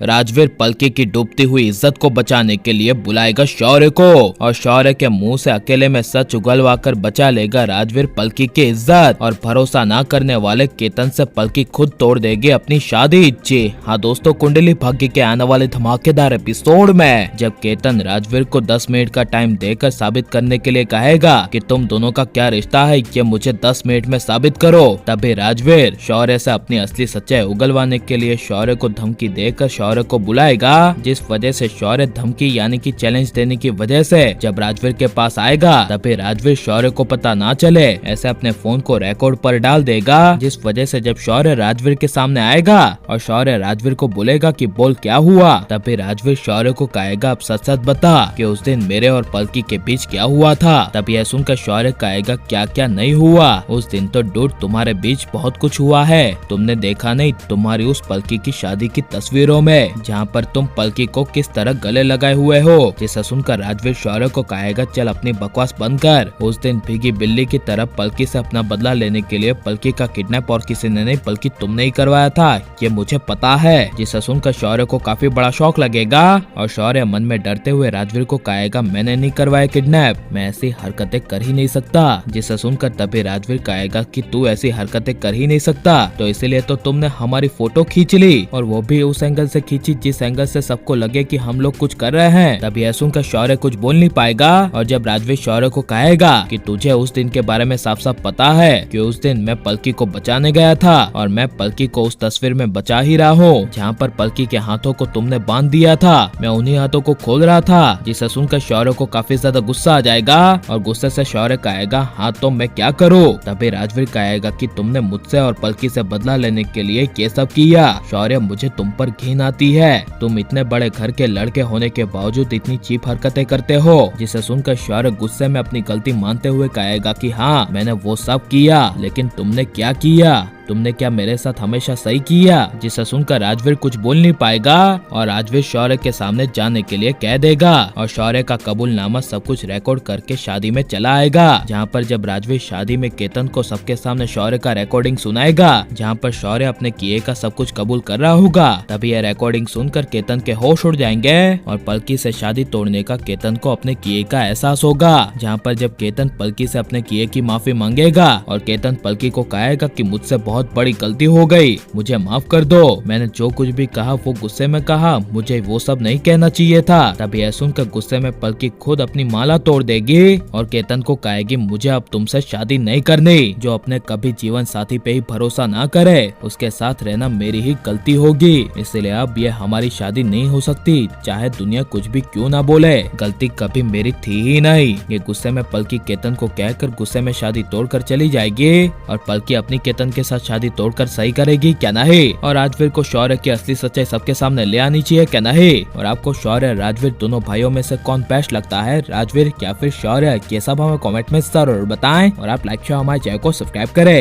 राजवीर पलकी की डूबती हुई इज्जत को बचाने के लिए बुलाएगा शौर्य को और शौर्य के मुंह से अकेले में सच उगलवाकर बचा लेगा राजवीर पलकी की इज्जत। और भरोसा ना करने वाले केतन से पलकी खुद तोड़ देगी अपनी शादी। जी हाँ दोस्तों, कुंडली भाग्य के आने वाले धमाकेदार एपिसोड में जब केतन राजवीर को 10 मिनट का टाइम देकर साबित करने के लिए कहेगा कि तुम दोनों का क्या रिश्ता है, ये मुझे 10 मिनट में साबित करो, तभी राजवीर शौर्य से अपनी असली सच्चाई उगलवाने के लिए शौर्य को धमकी देकर शौर्य को बुलाएगा। जिस वजह से शौर्य धमकी यानी कि चैलेंज देने की वजह से जब राजवीर के पास आएगा तभी राजवीर शौर्य को पता ना चले ऐसे अपने फोन को रिकॉर्ड पर डाल देगा। जिस वजह से जब शौर्य राजवीर के सामने आएगा और शौर्य राजवीर को बोलेगा कि बोल क्या हुआ, तभी राजवीर शौर्य को कहेगा अब सच सच बता कि उस दिन मेरे और पलकी के बीच क्या हुआ था। तब यह सुनकर शौर्य कहेगा क्या क्या नहीं हुआ, उस दिन तो डूड तुम्हारे बीच बहुत कुछ हुआ है, तुमने देखा नहीं तुम्हारी उस पलकी की शादी की तस्वीरों में जहाँ पर तुम पलकी को किस तरह गले लगाए हुए हो। जिसे सुनकर राजवीर शौर्य को कहेगा चल अपनी बकवास बंद कर, उस दिन भीगी बिल्ली की तरह पलकी से अपना बदला लेने के लिए पलकी का किडनैप और किसी ने नहीं बल्कि तुमने ही करवाया था, ये मुझे पता है। जिसे सुनकर शौर्य को काफी बड़ा शौक लगेगा और शौर्य मन में डरते हुए राजवीर को कहेगा मैंने नहीं करवाया किडनैप, मैं ऐसी हरकतें कर ही नहीं सकता। जिसे सुनकर तभी राजवीर कहेगा कि तू ऐसी हरकतें कर ही नहीं सकता तो इसीलिए तो तुमने हमारी फोटो खींच ली और वो भी उस एंगल से खींची जिस एंगल से सबको लगे कि हम लोग कुछ कर रहे हैं। तभी यह सुनकर शौर्य कुछ बोल नहीं पाएगा और जब राजवीर शौर्य को कहेगा कि तुझे उस दिन के बारे में साफ साफ पता है कि उस दिन मैं पलकी को बचाने गया था और मैं पलकी को उस तस्वीर में बचा ही रहा हूँ जहाँ पर पलकी के हाथों को तुमने बांध दिया था, मैं उन्हीं हाथों को खोल रहा था। जिसे सुनकर शौर्य को काफी ज्यादा गुस्सा आ जाएगा और गुस्से से शौर्य कहेगा हाँ तो मैं क्या करूँ। तभी राजवीर कहेगा कि तुमने मुझसे और पलकी से बदला लेने के लिए ये सब किया। शौर्य मुझे तुम पर घिन आती है, तुम इतने बड़े घर के लड़के होने के बावजूद इतनी चीप हरकतें करते हो। जिसे सुनकर शौर्य गुस्से में अपनी गलती मानते हुए कहेगा कि हाँ मैंने वो सब किया, लेकिन तुमने क्या किया, तुमने क्या मेरे साथ हमेशा सही किया। जिसे सुनकर राजवीर कुछ बोल नहीं पाएगा और राजवीर शौर्य के सामने जाने के लिए कह देगा और शौर्य का कबूलनामा सब कुछ रिकॉर्ड करके शादी में चला आएगा। जहाँ पर जब राजवीर शादी में केतन को सबके सामने शौर्य का रिकॉर्डिंग सुनाएगा जहाँ पर शौर्य अपने किए का सब कुछ कबूल कर रहा होगा, तभी यह रिकॉर्डिंग सुनकर केतन के होश उड़ जाएंगे और पलकी से शादी तोड़ने का केतन को अपने किए का एहसास होगा। जहाँ पर जब केतन पलकी से अपने किए की माफी मांगेगा और केतन पलकी को कहेगा कि मुझसे बहुत बड़ी गलती हो गई, मुझे माफ कर दो, मैंने जो कुछ भी कहा वो गुस्से में कहा, मुझे वो सब नहीं कहना चाहिए था। तभी यह सुनकर गुस्से में पलकी खुद अपनी माला तोड़ देगी और केतन को कहेगी मुझे अब तुमसे शादी नहीं करनी, जो अपने कभी जीवन साथी पे ही भरोसा ना करे उसके साथ रहना मेरी ही गलती होगी, इसलिए अब ये हमारी शादी नहीं हो सकती, चाहे दुनिया कुछ भी क्यों ना बोले, गलती कभी मेरी थी ही नहीं। ये गुस्से में पलकी केतन को कहकर गुस्से में शादी तोड़कर चली जाएगी और पलकी अपनी केतन के साथ शादी तोड़कर सही करेगी क्या नहीं। और राजवीर को शौर्य की असली सच्चाई सबके सामने ले आनी चाहिए क्या नहीं। और आपको शौर्य राजवीर दोनों भाइयों में से कौन बेस्ट लगता है, राजवीर या फिर शौर्य, ये सब हमें कमेंट में जरूर बताएं और आप लाइक शेयर हमारे चैनल को सब्सक्राइब करें।